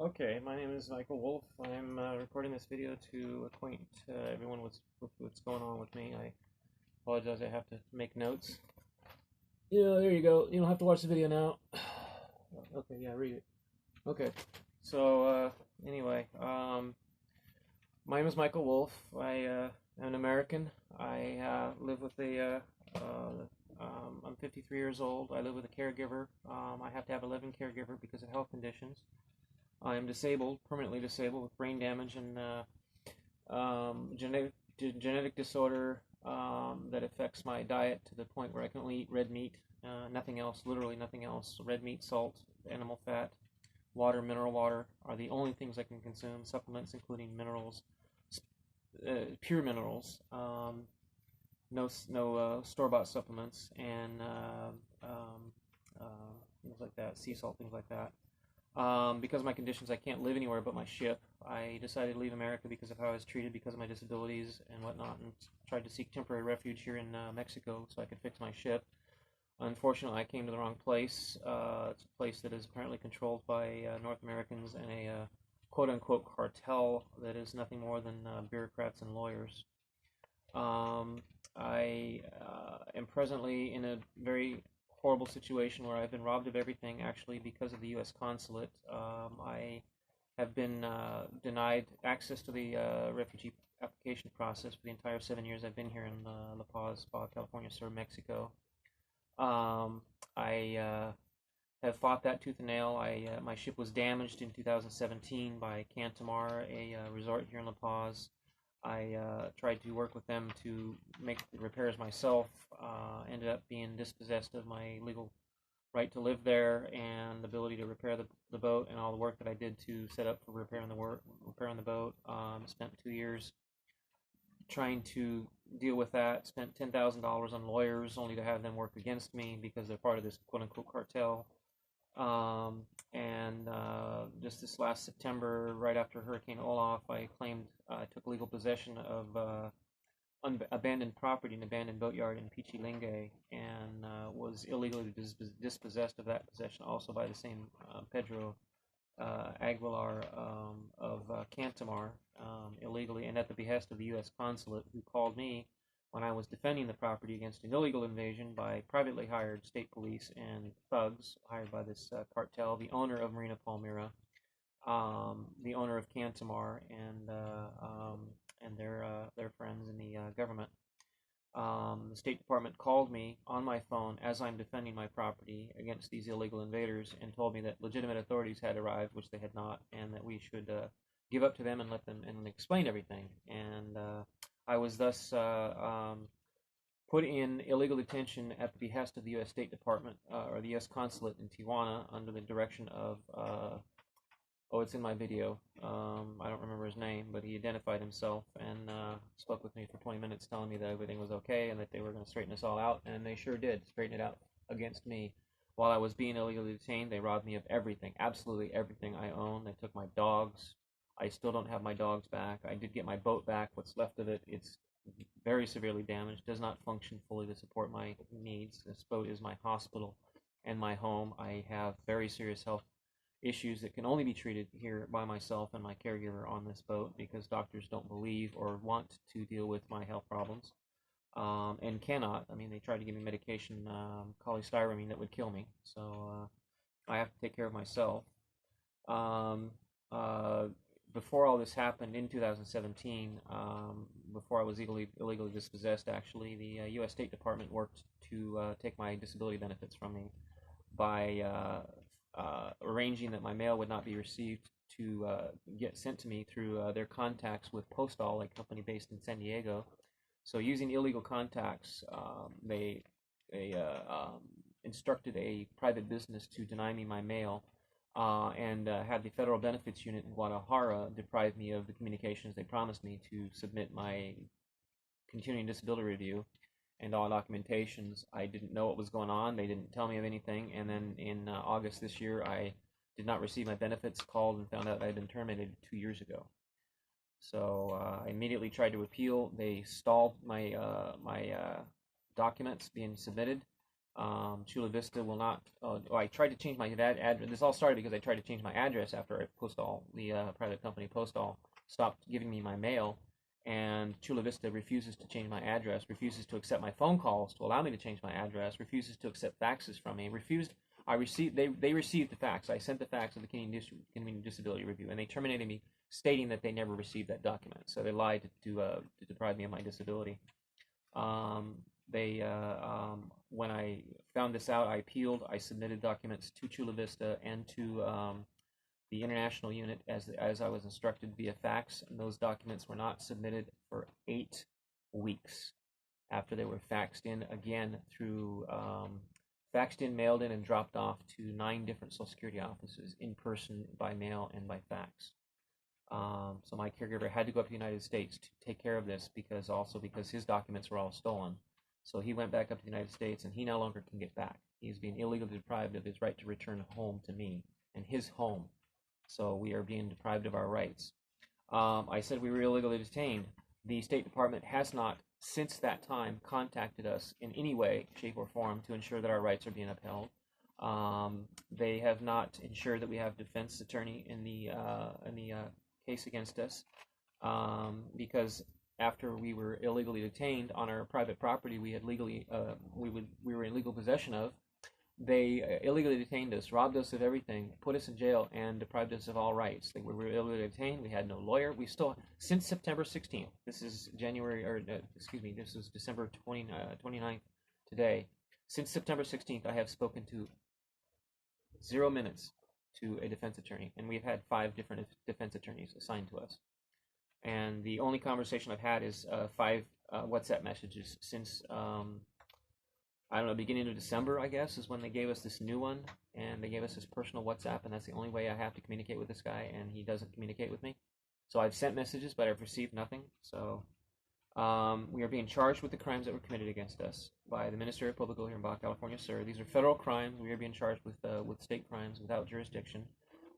Okay, my name is Michael Wolf. I'm recording this video to acquaint everyone with what's going on with me. I apologize, I have to make notes. Yeah, there you go. You don't have to watch the video now. Okay, yeah, read it. Okay, so anyway, my name is Michael Wolf. I am an American. I live with I'm 53 years old. I live with a caregiver. I have to have a living caregiver because of health conditions. I am disabled, permanently disabled, with brain damage and genetic disorder that affects my diet to the point where I can only eat red meat, nothing else, literally nothing else. Red meat, salt, animal fat, water, mineral water are the only things I can consume. Supplements, including minerals, pure minerals, no store-bought supplements, and things like that, sea salt, things like that. Because of my conditions, I can't live anywhere but my ship. I decided to leave America because of how I was treated because of my disabilities and whatnot, and tried to seek temporary refuge here in Mexico so I could fix my ship. Unfortunately, I came to the wrong place. It's a place that is apparently controlled by North Americans and a quote-unquote cartel that is nothing more than bureaucrats and lawyers. I am presently in a very horrible situation where I've been robbed of everything, actually, because of the US Consulate. I have been denied access to the refugee application process for the entire 7 years I've been here in La Paz, Baja California, Sur, Mexico. I have fought that tooth and nail. My ship was damaged in 2017 by Cantamar, a resort here in La Paz. I tried to work with them to make the repairs myself, ended up being dispossessed of my legal right to live there and the ability to repair the boat, and all the work that I did to set up for repairing the boat. Spent 2 years trying to deal with that, spent $10,000 on lawyers only to have them work against me because they're part of this quote-unquote cartel. Just this last September, right after Hurricane Olaf, I took legal possession of abandoned property, an abandoned boatyard in Pichilingue, and was illegally dispossessed of that possession also by the same Pedro Aguilar of Cantamar, illegally, and at the behest of the US Consulate, who called me when I was defending the property against an illegal invasion by privately hired state police and thugs hired by this cartel, the owner of Marina Palmira, the owner of Cantamar, and their friends in the government. The State Department called me on my phone as I'm defending my property against these illegal invaders and told me that legitimate authorities had arrived, which they had not, and that we should give up to them and let them and explain everything. And I was thus put in illegal detention at the behest of the U.S. State Department, or the U.S. Consulate in Tijuana, under the direction of, it's in my video, I don't remember his name, but he identified himself and spoke with me for 20 minutes telling me that everything was okay and that they were going to straighten us all out, and they sure did straighten it out against me. While I was being illegally detained, they robbed me of everything, absolutely everything I own. They took my dogs. I still don't have my dogs back. I did get my boat back, what's left of it. It's very severely damaged, does not function fully to support my needs. This boat is my hospital and my home. I have very serious health issues that can only be treated here by myself and my caregiver on this boat because doctors don't believe or want to deal with my health problems, and cannot. I mean, they tried to give me medication, cholestyramine, that would kill me, so I have to take care of myself. Um, uh, Before all this happened in 2017, before I was illegally dispossessed, actually, the U.S. State Department worked to take my disability benefits from me by arranging that my mail would not be received to get sent to me through their contacts with Postal, a company based in San Diego. So using illegal contacts, they instructed a private business to deny me my mail, and had the Federal Benefits Unit in Guadalajara deprive me of the communications they promised me to submit my continuing disability review and all documentations. I didn't know what was going on. They didn't tell me of anything. And then in August this year, I did not receive my benefits, called and found out I had been terminated 2 years ago. So I immediately tried to appeal. They stalled my documents being submitted. Chula Vista will not. I tried to change my address. This all started because I tried to change my address after the private company Postal stopped giving me my mail, and Chula Vista refuses to change my address, refuses to accept my phone calls to allow me to change my address, refuses to accept faxes from me. They received the fax. I sent the fax to the Canadian Disability Review, and they terminated me, stating that they never received that document. So they lied to deprive me of my disability. When I found this out, I appealed. I submitted documents to Chula Vista and to the international unit as I was instructed via fax, and those documents were not submitted for 8 weeks after they were faxed in again through faxed in, mailed in, and dropped off to 9 different Social Security offices in person, by mail, and by fax. So my caregiver had to go up to the United States to take care of this because his documents were all stolen. So he went back up to the United States, and he no longer can get back. He's being illegally deprived of his right to return home to me and his home. So we are being deprived of our rights. I said we were illegally detained. The State Department has not, since that time, contacted us in any way, shape, or form to ensure that our rights are being upheld. They have not ensured that we have a defense attorney in the case against us, because after we were illegally detained on our private property, we were in legal possession of. They illegally detained us, robbed us of everything, put us in jail, and deprived us of all rights. We were illegally detained. We had no lawyer. We still, since September 16th, this is this is December 29th today. Since September 16th, I have spoken to 0 minutes to a defense attorney, and we've had 5 different defense attorneys assigned to us. And the only conversation I've had is 5 WhatsApp messages since I don't know, beginning of December, I guess, is when they gave us this new one, and they gave us this personal WhatsApp, and that's the only way I have to communicate with this guy, and he doesn't communicate with me. So I've sent messages, but I've received nothing. So we are being charged with the crimes that were committed against us by the Ministry Público here in Baja California Sur. These are federal crimes. We are being charged with state crimes without jurisdiction.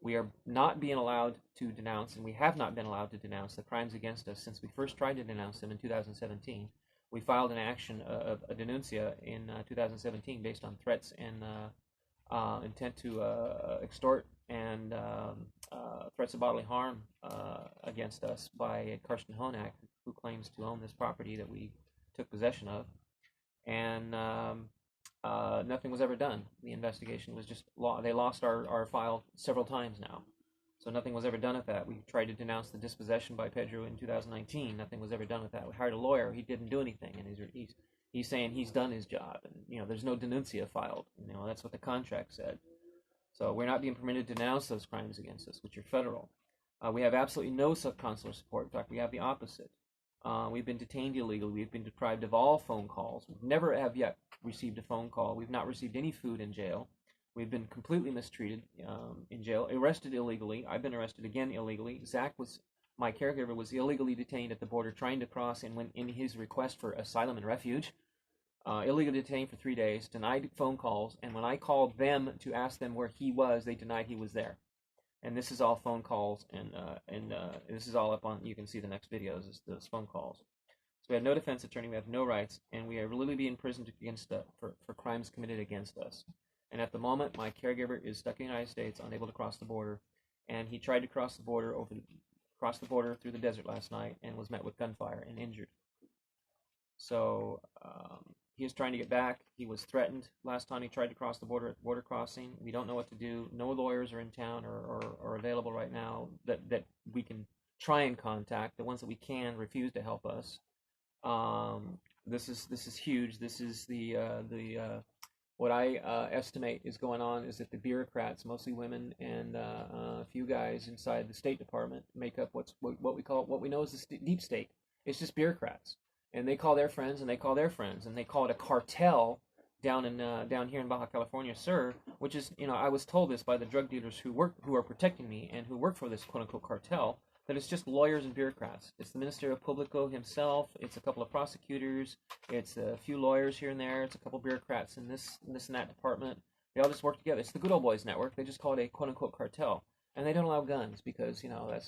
We are not being allowed to denounce, and we have not been allowed to denounce the crimes against us since we first tried to denounce them in 2017. We filed an action, a denuncia, in 2017 based on threats and intent to extort and threats of bodily harm against us by Karsten Honak, who claims to own this property that we took possession of. And nothing was ever done. The investigation was just they lost our file several times now. So nothing was ever done with that. We tried to denounce the dispossession by Pedro in 2019. Nothing was ever done with that. We hired a lawyer. He didn't do anything, and he's saying he's done his job. And there's no denuncia filed. That's what the contract said. So we're not being permitted to denounce those crimes against us, which are federal. We have absolutely no consular support. In fact, we have the opposite. We've been detained illegally. We've been deprived of all phone calls. We never have yet received a phone call. We've not received any food in jail. We've been completely mistreated in jail, arrested illegally. I've been arrested again illegally. My caregiver was illegally detained at the border trying to cross, and when in his request for asylum and refuge, illegally detained for 3 days, denied phone calls, and when I called them to ask them where he was, they denied he was there. And this is all phone calls, and this is all up on, you can see the next videos, is those phone calls. So we have no defense attorney, we have no rights, and we are literally being imprisoned for crimes committed against us. And at the moment, my caregiver is stuck in the United States, unable to cross the border. And he tried to cross the border through the desert last night and was met with gunfire and injured. So he is trying to get back. He was threatened last time he tried to cross the border at the border crossing. We don't know what to do. No lawyers are in town or available right now that we can try and contact. The ones that we can refuse to help us. This is huge. This is what I estimate is going on is that the bureaucrats, mostly women and a few guys inside the State Department, make up what we know as the deep state. It's just bureaucrats, and they call their friends, and they call their friends, and they call it a cartel down here in Baja California Sur, which is, I was told this by the drug dealers who are protecting me and who work for this quote unquote cartel, that it's just lawyers and bureaucrats. It's the Minister Público himself. It's a couple of prosecutors. It's a few lawyers here and there. It's a couple of bureaucrats in this and that department. They all just work together. It's the good old boys network. They just call it a quote-unquote cartel. And they don't allow guns because,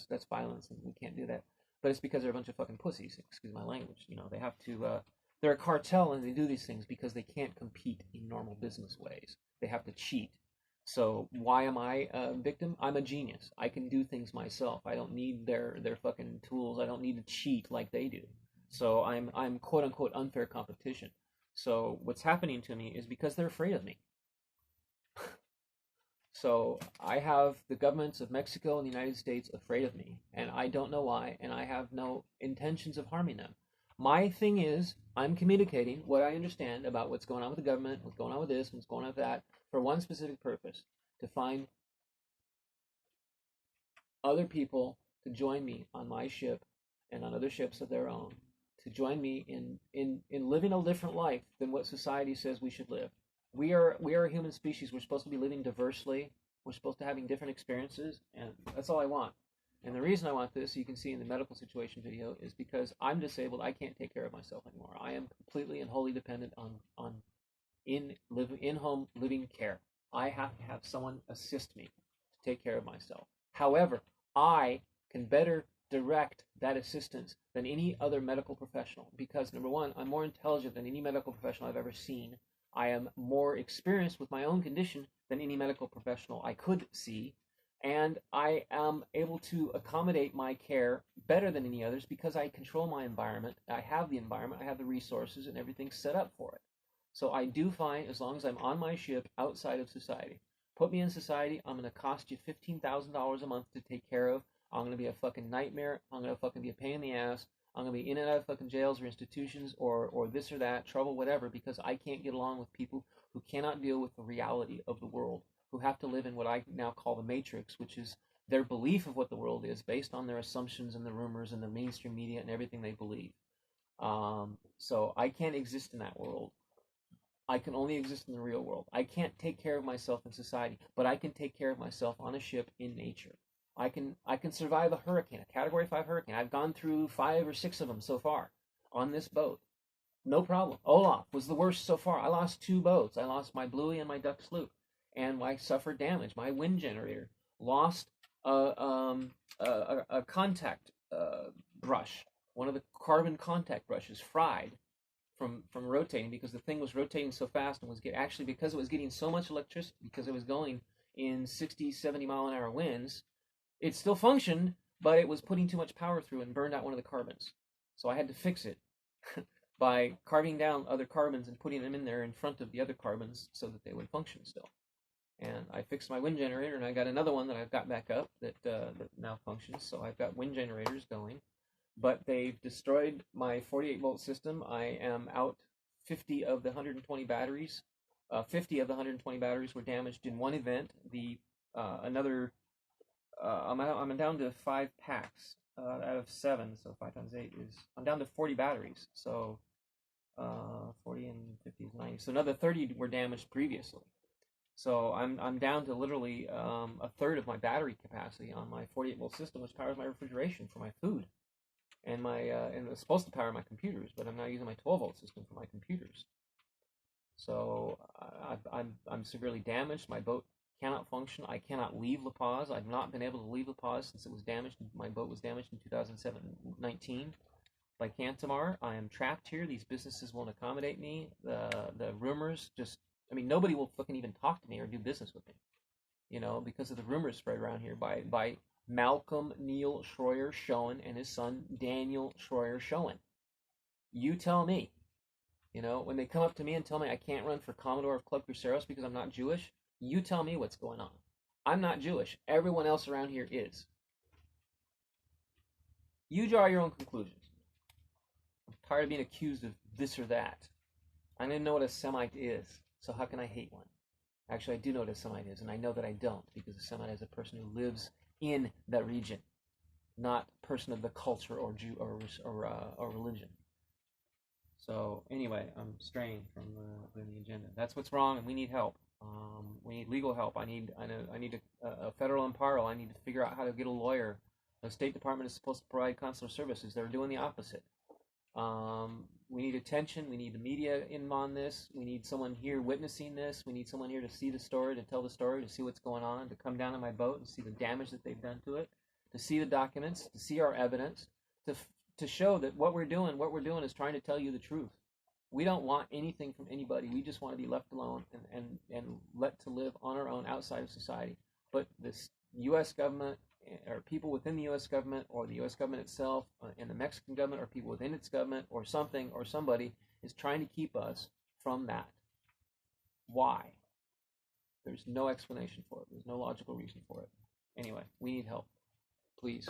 that's violence and we can't do that. But it's because they're a bunch of fucking pussies. Excuse my language. They have to... they're a cartel and they do these things because they can't compete in normal business ways. They have to cheat. So why am I a victim? I'm a genius. I can do things myself. I don't need their fucking tools. I don't need to cheat like they do. So I'm quote unquote unfair competition. So what's happening to me is because they're afraid of me. So I have the governments of Mexico and the United States afraid of me, and I don't know why, and I have no intentions of harming them. My thing is, I'm communicating what I understand about what's going on with the government, what's going on with this, what's going on with that, for one specific purpose, to find other people to join me on my ship and on other ships of their own, to join me in living a different life than what society says we should live. We are a human species. We're supposed to be living diversely. We're supposed to having different experiences, and that's all I want. And the reason I want this, you can see in the medical situation video, is because I'm disabled. I can't take care of myself anymore. I am completely and wholly dependent on in-home living care. I have to have someone assist me to take care of myself. However, I can better direct that assistance than any other medical professional because, number one, I'm more intelligent than any medical professional I've ever seen. I am more experienced with my own condition than any medical professional I could see, and I am able to accommodate my care better than any others because I control my environment. I have the environment, I have the resources, and everything's set up for it. So I do find, as long as I'm on my ship outside of society, put me in society, I'm going to cost you $15,000 a month to take care of. I'm going to be a fucking nightmare. I'm going to fucking be a pain in the ass. I'm going to be in and out of fucking jails or institutions or this or that, trouble, whatever, because I can't get along with people who cannot deal with the reality of the world, who have to live in what I now call the matrix, which is their belief of what the world is based on their assumptions and the rumors and the mainstream media and everything they believe. So I can't exist in that world. I can only exist in the real world. I can't take care of myself in society, but I can take care of myself on a ship in nature. I can survive a hurricane, a Category 5 hurricane. I've gone through 5 or 6 of them so far on this boat. No problem. Olaf was the worst so far. I lost 2 boats. I lost my Bluey and my Duck sloop, and I suffered damage. My wind generator lost a contact brush. One of the carbon contact brushes fried from rotating because the thing was rotating so fast and was actually because it was getting so much electricity because it was going in 60, 70 mile an hour winds. It still functioned, but it was putting too much power through and burned out one of the carbons. So I had to fix it by carving down other carbons and putting them in there in front of the other carbons so that they would function still. And I fixed my wind generator, and I got another one that I've got back up that now functions. So I've got wind generators going, but they've destroyed my 48-volt system. I am out 50 of the 120 batteries. 50 of the 120 batteries were damaged in one event. I'm down to 5 packs out of 7, so 5 times 8 is, I'm down to 40 batteries, so 40 and 50 is 90, so another 30 were damaged previously. So I'm down to literally a third of my battery capacity on my 48-volt system, which powers my refrigeration for my food, and and it's supposed to power my computers, but I'm now using my 12-volt system for my computers. So I'm severely damaged. My boat cannot function. I cannot leave La Paz. I've not been able to leave La Paz since it was damaged. My boat was damaged in 2019 by Cantamar. I am trapped here. These businesses won't accommodate me. The rumors just, I mean, nobody will fucking even talk to me or do business with me, because of the rumors spread around here by Malcolm Neil Schroyer Schoen and his son Daniel Schroyer Schoen. You tell me, when they come up to me and tell me I can't run for Commodore of Club Cruceros because I'm not Jewish, you tell me what's going on. I'm not Jewish. Everyone else around here is. You draw your own conclusions. I'm tired of being accused of this or that. I don't even know what a Semite is, so how can I hate one? Actually, I do know what a Semite is, and I know that I don't, because a Semite is a person who lives in that region, not a person of the culture or Jew or religion. So anyway, I'm straying from the agenda. That's what's wrong, and we need help. We need legal help. I need a federal amparo. I need to figure out how to get a lawyer. The State Department is supposed to provide consular services. They're doing the opposite. We need attention. We need the media in on this. We need someone here witnessing this. We need someone here to see the story, to tell the story, to see what's going on, to come down on my boat and see the damage that they've done to it, to see the documents, to see our evidence, to show that what we're doing is trying to tell you the truth. We don't want anything from anybody. We just want to be left alone and let to live on our own outside of society. But this U.S. government, or people within the U.S. government, or the U.S. government itself, and the Mexican government, or people within its government, or something, or somebody is trying to keep us from that. Why? There's no explanation for it. There's no logical reason for it. Anyway, we need help. Please.